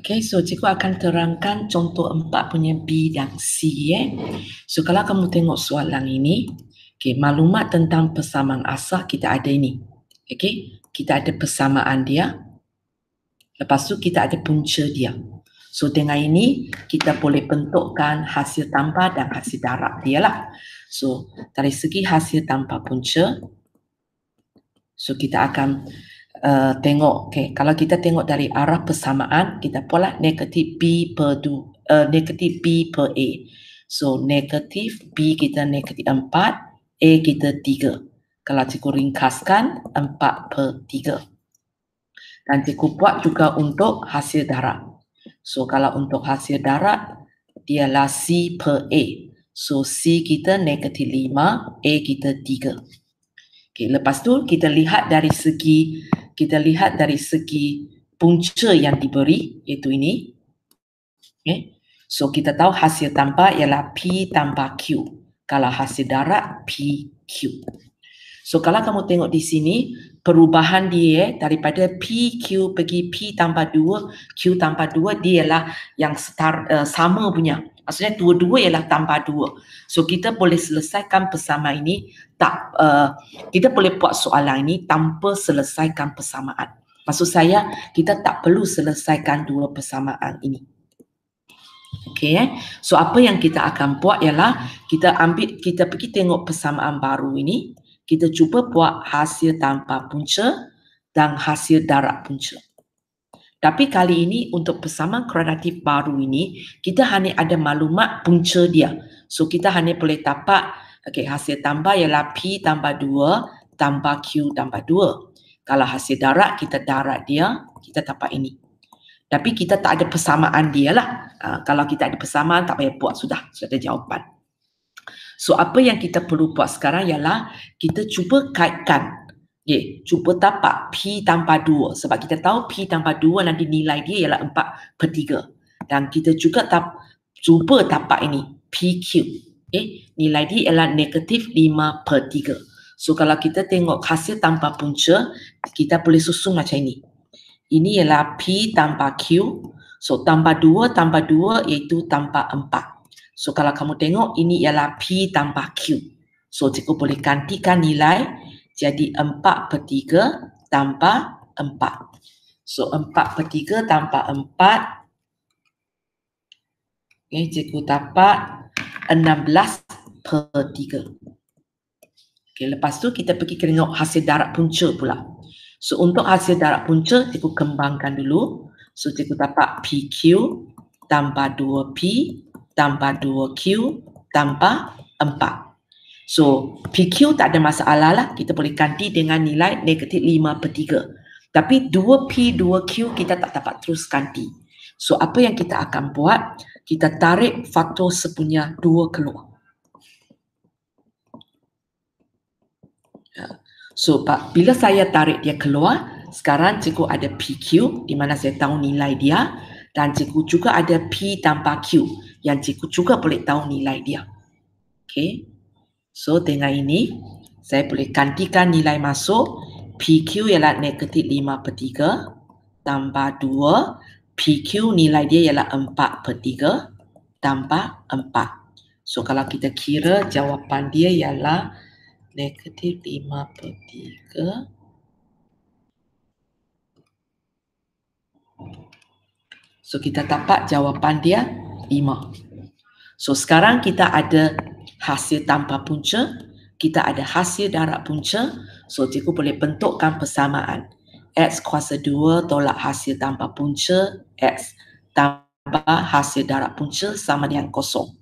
Okay, so cikgu akan terangkan contoh 4 punya B dan C. So kalau kamu tengok soalan ini, okay, maklumat tentang persamaan asal kita ada ini. Okay, kita ada persamaan dia. Lepas tu kita ada punca dia. So dengan ini kita boleh bentukkan hasil tambah dan hasil darab dia lah. So dari segi hasil tambah punca, so kita akan tengok, okay, kalau kita tengok dari arah persamaan, kita pula negatif B per negatif B per A. So negatif B kita negatif 4, A kita 3. Kalau cikgu ringkaskan 4 per 3. Dan cikgu buat juga untuk hasil darab. So kalau untuk hasil darab, dialah C per A. So C kita negatif 5, A kita 3. Okay, lepas tu kita lihat dari segi punca yang diberi, iaitu ini. Okay. So kita tahu hasil tambah ialah P tambah Q. Kalau hasil darab PQ. So kalau kamu tengok di sini, perubahan dia daripada PQ pergi P tambah 2, Q tambah 2, dia ialah yang sama punya. Maksudnya dua-dua ialah tambah 2. So kita boleh selesaikan persamaan ini, kita boleh buat soalan ini tanpa selesaikan persamaan. Maksud saya, kita tak perlu selesaikan dua persamaan ini. Okay, so apa yang kita akan buat ialah kita pergi tengok persamaan baru ini, kita cuba buat hasil tambah punca dan hasil darab punca. Tapi kali ini untuk persamaan kuadratik baru ini, kita hanya ada maklumat punca dia. So kita hanya boleh dapat, okay, hasil tambah ialah P tambah 2 tambah Q tambah 2. Kalau hasil darab, kita darab dia, kita dapat ini. Tapi kita tak ada persamaan dia lah. Kalau kita ada persamaan, tak payah buat, sudah ada jawapan. So apa yang kita perlu buat sekarang ialah kita cuba kaitkan. Okay, cuba dapat P tambah 2. Sebab kita tahu P tambah 2 nanti nilai dia ialah 4 per 3. Dan kita juga cuba dapat ini, PQ. Okay, nilai dia ialah negatif 5 per 3. So kalau kita tengok hasil tambah punca, kita boleh susun macam ini. Ini ialah P tambah Q. So tambah 2 iaitu tambah 4. So kalau kamu tengok ini ialah P tambah Q. So cikgu boleh gantikan nilai jadi 4 per 3 tambah 4. So 4 per 3 tambah 4. Okay, cikgu dapat 16 per 3. Okay, lepas tu kita pergi tengok hasil darab punca pula. So untuk hasil darab punca, cikgu kembangkan dulu. So cikgu dapat PQ tambah 2P tambah 2Q tambah 4. So PQ tak ada masalah lah. Kita boleh ganti dengan nilai negatif 5 per 3. Tapi 2P, 2Q kita tak dapat terus ganti. So apa yang kita akan buat? Kita tarik faktor sepunya 2 keluar. So bila saya tarik dia keluar, sekarang cikgu ada PQ di mana saya tahu nilai dia, dan cikgu juga ada P tambah Q yang cikgu juga boleh tahu nilai dia. Okay. So dengan ini saya boleh gantikan nilai masuk. PQ ialah negatif 5 per 3 tambah 2. PQ nilai dia ialah 4 per 3 tambah 4. So kalau kita kira jawapan dia ialah negatif 5 per 3. So kita dapat jawapan dia 5. So sekarang kita ada hasil tambah punca, kita ada hasil darab punca. So cikgu boleh bentukkan persamaan. X kuasa 2 tolak hasil tambah punca, X tambah hasil darab punca sama dengan kosong.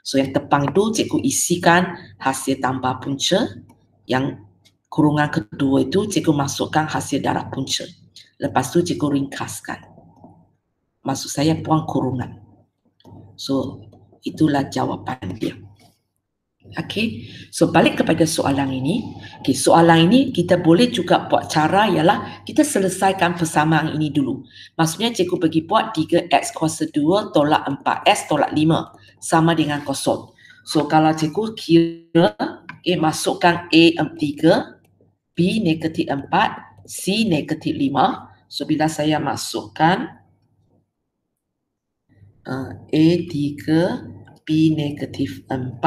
So yang tepang itu cikgu isikan hasil tambah punca, yang kurungan kedua itu cikgu masukkan hasil darab punca. Lepas tu cikgu ringkaskan. Maksud saya buang kurungan. So itulah jawapan dia. Okay, so balik kepada soalan ini. Okay, soalan ini kita boleh juga buat cara ialah kita selesaikan persamaan ini dulu. Maksudnya cikgu pergi buat 3x kuasa 2 tolak 4x tolak 5 sama dengan kosong. So kalau cikgu kira, okay, masukkan A 3, B negatif 4, C negatif 5. So bila saya masukkan A3, B negatif 4,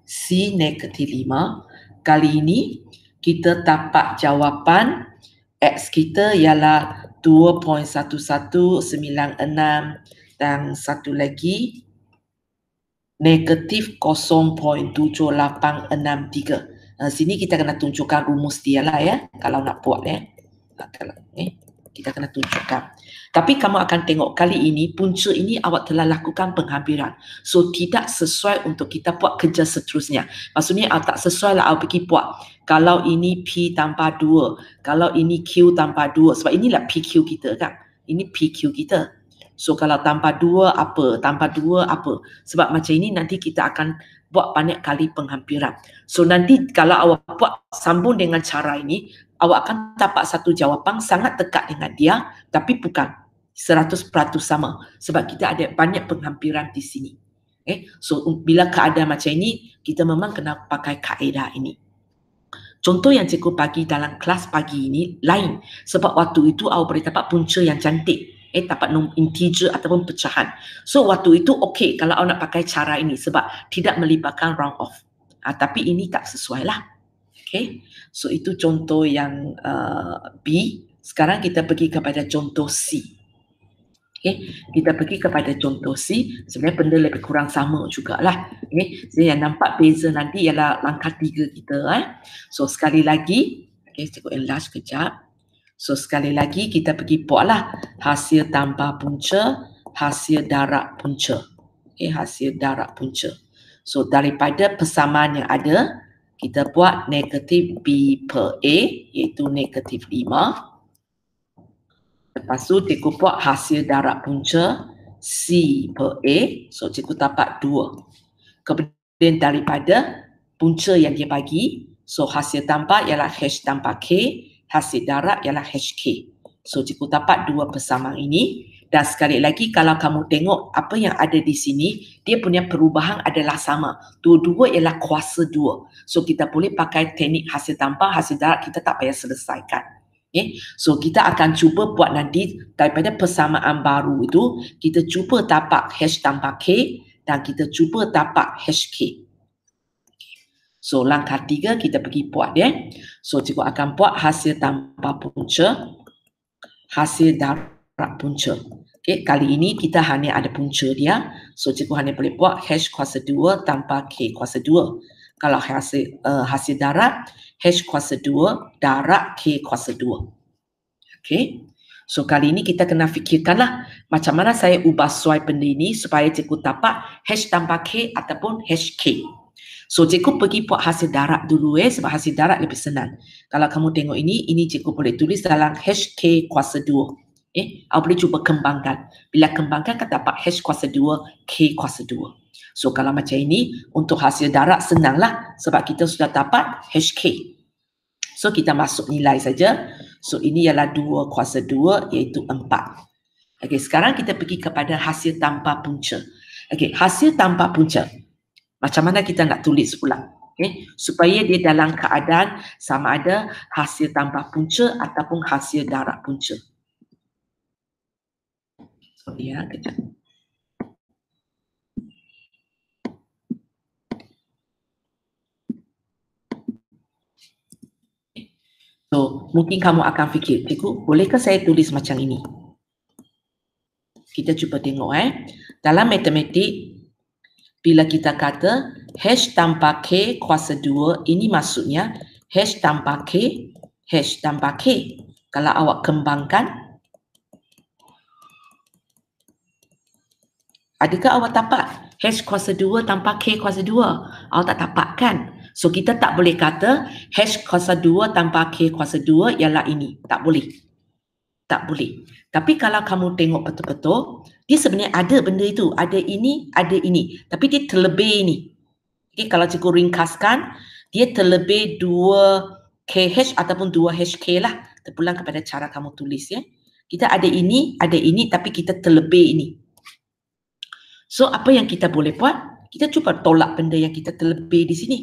C negatif 5. Kali ini kita dapat jawapan X kita ialah 2.1196 dan satu lagi negatif 0.7863. Sini kita kena tunjukkan rumus dia lah ya, kalau nak buat ya. Kita kena tunjukkan. Tapi kamu akan tengok kali ini punca ini awak telah lakukan penghampiran. So tidak sesuai untuk kita buat kerja seterusnya. Maksudnya awak tak sesuai lah awak pergi buat. Kalau ini P tanpa 2, kalau ini Q tanpa 2. Sebab inilah PQ kita kan. Ini PQ kita. So kalau tanpa 2 apa, tanpa 2 apa. Sebab macam ini nanti kita akan buat banyak kali penghampiran. So nanti kalau awak buat sambung dengan cara ini, awak akan dapat satu jawapan sangat dekat dengan dia, tapi bukan 100% sama. Sebab kita ada banyak penghampiran di sini. So bila keadaan macam ini, kita memang kena pakai kaedah ini. Contoh yang cikgu bagi dalam kelas pagi ini lain. Sebab waktu itu awak boleh dapat punca yang cantik. Dapat integer ataupun pecahan. So waktu itu okey kalau awak nak pakai cara ini sebab tidak melibatkan round off. Tapi ini tak sesuai lah. Okay. So itu contoh yang B. Sekarang kita pergi kepada contoh C. Okay. Kita pergi kepada contoh C. Sebenarnya benda lebih kurang sama jugalah. Okay. Jadi yang nampak beza nanti ialah langkah 3 kita. So sekali lagi, okay, cikgu enlarge kejap. So sekali lagi kita pergi buatlah hasil tanpa punca, hasil darab punca. Okay, hasil darab punca. So daripada persamaan yang ada, kita buat negatif B per A iaitu negatif 5. Lepas tu cikgu buat hasil darab punca C per A. So cikgu dapat 2. Kemudian daripada punca yang dia bagi, so hasil tanpa ialah H tanpa K, hasil darab ialah HK. So cikgu dapat 2 persamaan ini. Dan sekali lagi kalau kamu tengok apa yang ada di sini, dia punya perubahan adalah sama. Dua-dua ialah kuasa 2. So kita boleh pakai teknik hasil tanpa, hasil darab kita tak payah selesaikan. Okay. So kita akan cuba buat nanti daripada persamaan baru itu, kita cuba dapat H tanpa K dan kita cuba dapat HK. So langkah 3 kita pergi buat dia. So cikgu akan buat hasil tanpa punca, hasil darab punca. Okay, kali ini kita hanya ada punca dia. So cikgu hanya boleh buat H kuasa 2 tanpa K kuasa 2. Kalau hasil darab, H kuasa 2 darab K kuasa 2. Okay. So kali ini kita kena fikirkanlah macam mana saya ubah suai benda ini supaya cikgu dapat H tanpa K ataupun HK. So cikgu pergi buat hasil darab dulu sebab hasil darab lebih senang. Kalau kamu tengok ini cikgu boleh tulis dalam HK kuasa 2. Awak boleh cuba kembangkan. Bila kembangkan kan dapat H kuasa 2, K kuasa 2. So kalau macam ini untuk hasil darab senanglah sebab kita sudah dapat HK. So kita masuk nilai saja. So ini ialah 2 kuasa 2 iaitu 4. Okey, sekarang kita pergi kepada hasil tanpa punca. Okey, hasil tanpa punca. Macam mana kita nak tulis pula? Okay. Supaya dia dalam keadaan sama ada hasil tanpa punca ataupun hasil darab punca. Sorry ya, kejap. So, mungkin kamu akan fikir, cikgu, bolehkah saya tulis macam ini? Kita cuba tengok Dalam matematik, bila kita kata H tanpa K kuasa 2, ini maksudnya H tanpa K, H tanpa K. Kalau awak kembangkan, adakah awak dapat H kuasa 2 tanpa K kuasa 2? Awak tak dapat kan? So kita tak boleh kata H kuasa 2 tanpa K kuasa 2 ialah ini. Tak boleh. Tak boleh. Tapi kalau kamu tengok betul-betul, dia sebenarnya ada benda itu. Ada ini, ada ini. Tapi dia terlebih ini. Okay, kalau cikgu ringkaskan, dia terlebih 2 KH ataupun 2 HK lah. Terpulang kepada cara kamu tulis ya. Kita ada ini, tapi kita terlebih ini. So apa yang kita boleh buat? Kita cuba tolak benda yang kita terlebih di sini.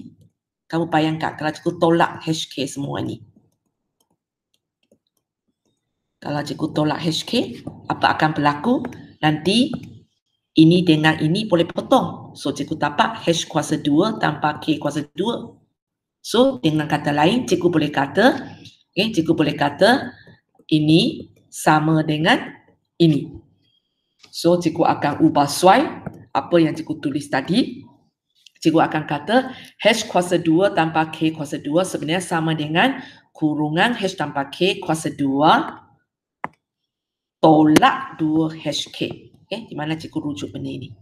Kamu bayangkan kalau cikgu tolak HK semua ni. Kalau cikgu tolak HK, apa akan berlaku? Nanti Ini dengan ini boleh potong. So, cikgu dapat H kuasa 2 tambah K kuasa 2. So, dengan kata lain, cikgu boleh kata, cikgu boleh kata ini sama dengan ini. So, cikgu akan ubah suai apa yang cikgu tulis tadi. Cikgu akan kata H kuasa 2 tambah K kuasa 2 sebenarnya sama dengan kurungan H tambah K kuasa 2 tolak 2HK. Di mana cikgu rujuk benda ini.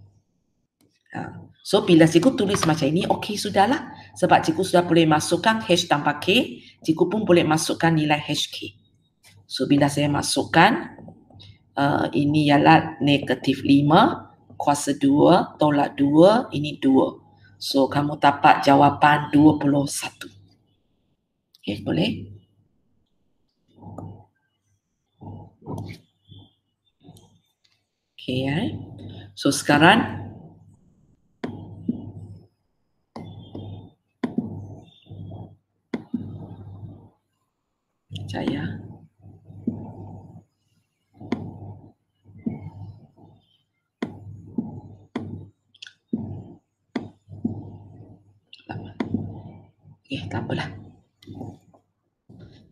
So, bila cikgu tulis macam ini, okey sudahlah. Sebab cikgu sudah boleh masukkan H tambah K, cikgu pun boleh masukkan nilai HK. So, bila saya masukkan, ini ialah negatif 5, kuasa 2, tolak 2, ini 2. So, kamu dapat jawapan 21. Okey, boleh? Okey, So, sekarang Jaya. Tak apalah.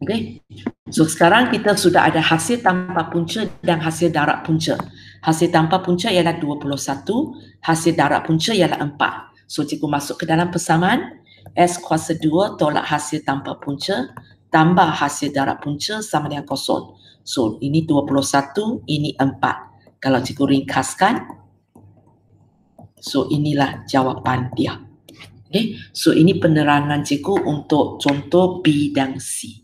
Okey. So, sekarang kita sudah ada hasil tanpa punca dan hasil darab punca. Hasil tanpa punca ialah 21, hasil darab punca ialah 4. So, cikgu masuk ke dalam persamaan. S kuasa 2 tolak hasil tanpa punca tambah hasil darab punca sama dengan kosong. So, ini 21, ini 4. Kalau cikgu ringkaskan, so inilah jawapan dia. Okay. So, ini penerangan cikgu untuk contoh B dan C.